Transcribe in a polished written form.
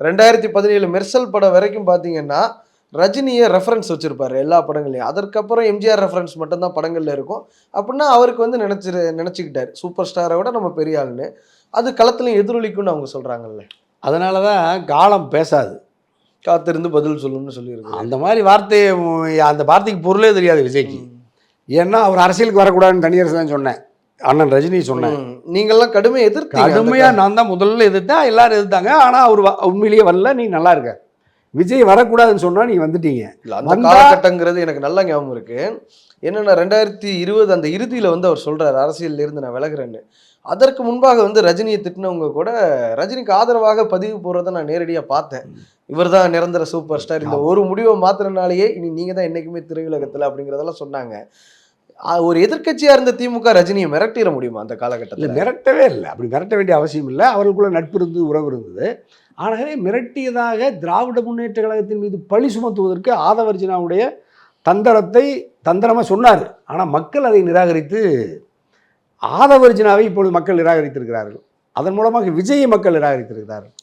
2017 மெர்சல் படம் வரைக்கும் பார்த்தீங்கன்னா, ரஜினிய ரெஃபரன்ஸ் வச்சிருப்பாரு எல்லா படங்கள்லயும். அதற்கப்புறம் எம்ஜிஆர் ரெஃபரன்ஸ் மட்டும் தான் படங்கள்ல இருக்கும். அப்டின்னா அவருக்கு வந்து நெனச்சுக்கிட்டாரு. சூப்பர் ஸ்டார விட நம்ம பெரிய ஆளுன்னு. அது களத்திலும் எதிரொலிக்கும்னு அவங்க சொல்றாங்கல்ல. அதனால தான் காலம் பேசாது. காத்திருந்து பதில் சொல்லும்னு சொல்லியிருக்காரு. அந்த மாதிரி வார்த்தைய அந்த வார்த்தைக்கு பொருளே தெரியாது விஜய்க்கு. ஏன்னா அவர் அரசியலுக்கு வரக்கூடாதுன்னு தனியரசு தான் சொன்னேன். அண்ணன் ரஜினி சொன்னேன். நீங்கள்லாம் கடுமையா எதிர்த்தீங்க. கடுமையா நான் தான் முதல்ல எதிர்த்தேன். எல்லாரும் எதிர்த்தாங்க. ஆனா அவர் உண்மையிலேயே வரல. நீ நல்லா இருக்க. விஜய் வரக்கூடாதுன்னு சொன்னா நீங்க வந்துட்டீங்க. அந்த காலகட்டங்கிறது எனக்கு நல்லா ஞாபகம் இருக்கு. என்னன்னா 2020 அந்த இறுதியில வந்து அவர் சொல்றாரு, அரசியல்ல இருந்து நான் விலகுறேன்னு. அதற்கு முன்பாக வந்து ரஜினியை திட்டினவங்க கூட ரஜினிக்கு ஆதரவாக பதிவு போடுறத நான் நேரடியா பார்த்தேன். இவர் தான் நிரந்தர சூப்பர் ஸ்டார். இந்த ஒரு முடிவை மாத்துறனாலேயே இனி நீங்க தான் என்னைக்குமே திரையுலகத்துல அப்படிங்கிறதெல்லாம் சொன்னாங்க. ஒரு எதிர்க்கட்சியா இருந்த திமுக ரஜினியை மிரட்டிட முடியுமா அந்த காலகட்டத்தில்? மிரட்டவே இல்லை. அப்படி மிரட்ட வேண்டிய அவசியம் இல்லை. அவர்களுக்குள்ள நட்பு இருந்தது, உறவு இருந்தது. ஆகவே மிரட்டியதாக திராவிட முன்னேற்ற கழகத்தின் மீது பழி சுமத்துவதற்கு ஆதவர்ஜினாவுடைய தந்திரமாக சொன்னார். ஆனால் மக்கள் அதை நிராகரித்து ஆதவர்ஜினாவை இப்பொழுது மக்கள் நிராகரித்திருக்கிறார்கள். அதன் மூலமாக விஜயை மக்கள் நிராகரித்திருக்கிறார்கள்.